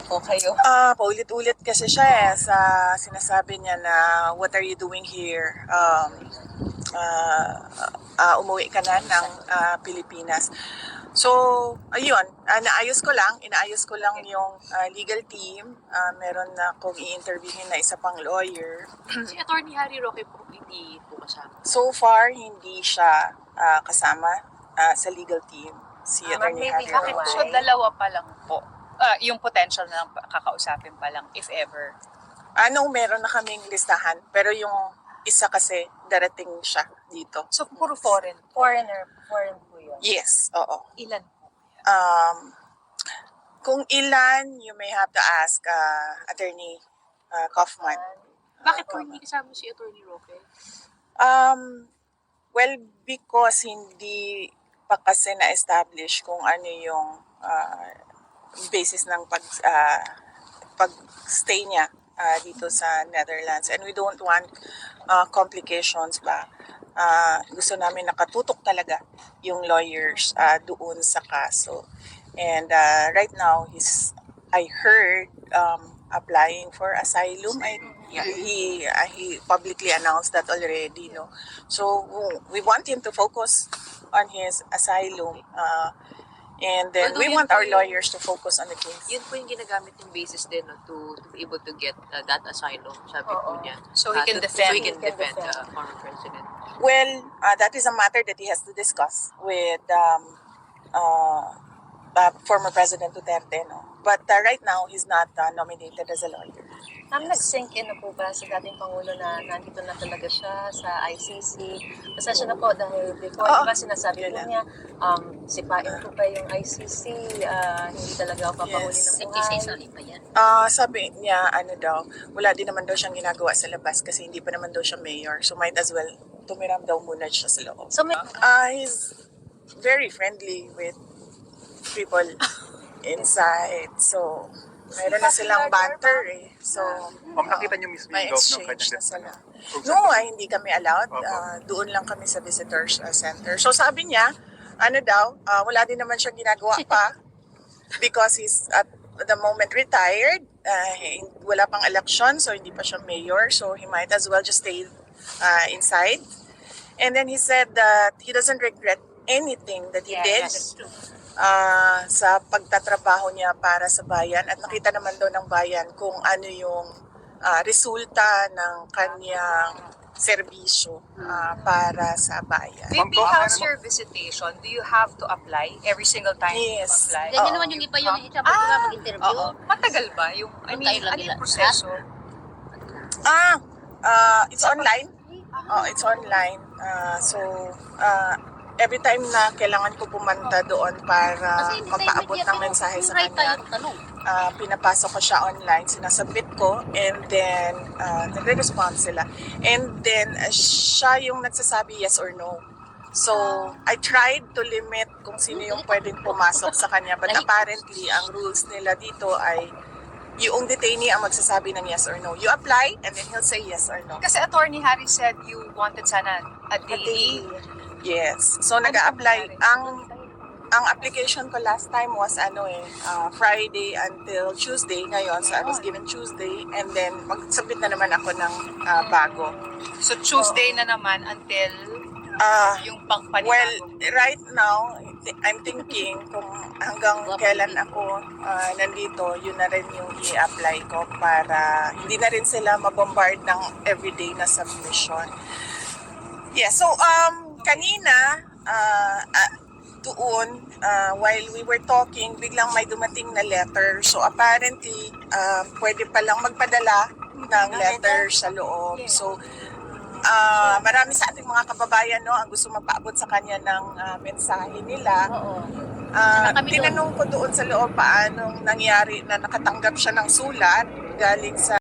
po kayo? Paulit-ulit kasi siya sa sinasabi niya na what are you doing here? Umuwi ka na ng Pilipinas. So, ayun, inaayos ko lang yung legal team. Meron na akong i-interviewin na isa pang lawyer. Si Attorney Harry Roque po, hindi po kasama. So far, hindi siya kasama sa legal team. Si Attorney Harry Bakit Roque. so dalawa pa lang po? Yung potential na lang kakausapin pa lang, if ever. Meron na kaming listahan. Pero yung isa kasi, darating siya dito. So, puro foreign. Foreign po yun. Yes, oo. Ilan po? Kung ilan, you may have to ask Attorney Kaufman. Bakit po hindi kasama si Attorney Roque? Well, because hindi pa kasi na-establish kung ano yung basis ng pag-stay niya dito sa Netherlands. And we don't want complications ba. Gusto namin nakatutok talaga yung lawyers doon sa kaso. And right now, I heard applying for asylum. He publicly announced that already, no. So we want him to focus on his asylum, and then we want our lawyers to focus on the case. Yun po yung ginagamit yung basis din, no, to be able to get that asylum, sabi po niya. So he can defend. So he can He can defend the defend. former president. Well, that is a matter that he has to discuss with former President Duterte, no. But right now, he's not nominated as a lawyer. Nag-sink in na po ba sa dating Pangulo na nandito na talaga siya sa ICC? Pasensya na po dahil before, diba sinasabi po niya, sipain ko pa yung ICC, hindi talaga ako papahuli ng buhay. pa yan. Sabi niya, wala din naman daw siyang ginagawa sa labas kasi hindi pa naman daw siya mayor. So might as well tumiram daw muna siya sa loob. So, He's very friendly with people inside. So, meron na silang banter eh. So, Nakita niyo mismo may yung loob ng exchange kanyang na sila. destination? No, hindi kami allowed. Doon lang kami sa visitors center. So sabi niya, wala din naman siyang ginagawa pa because he's at the moment retired. Wala pang election, so hindi pa siya mayor. So he might as well just stay inside. And then he said that he doesn't regret anything that he did sa pagtatrabaho niya para sa bayan. At nakita naman daw ng bayan kung ano yung resulta ng kanyang serbisyo para sa bayan. Maybe how's your visitation? Do you have to apply every single time Yes. you apply? Ganyan naman yung iba yung sabi ko nga mag-interview. Oo. Matagal ba? Yung, ano yung proseso? It's online. It's online. So, every time na kailangan ko pumunta doon para mapaabot ng mensahe sa kanya, pinapasok ko siya online, sinasubmit ko, and then nagre-respond sila. And then, siya yung nagsasabi yes or no. So, I tried to limit kung sino yung pwedeng pumasok sa kanya, but apparently, ang rules nila dito ay yung detainee ang magsasabi ng yes or no. You apply, and then he'll say yes or no. Kasi Attorney Harry said you wanted sana a daily. Yes. So nag-a-apply. Ang application ko last time was Friday until Tuesday. Ngayon, so I was given Tuesday, and then mag-submit na naman ako ng bago. So Tuesday na naman until yung pangpanibago. Well, right now, I'm thinking kung hanggang kailan ako nandito, yun na rin yung i-apply ko para hindi na rin sila mabombard ng everyday na submission. Yeah, so kanina, doon, while we were talking, biglang may dumating na letter. So apparently, pwede palang magpadala ng letter sa loob. So, marami sa ating mga kababayan, no, ang gusto magpaabot sa kanya ng mensahe nila. Tinanong ko doon sa loob paanong nangyari na nakatanggap siya ng sulat galing sa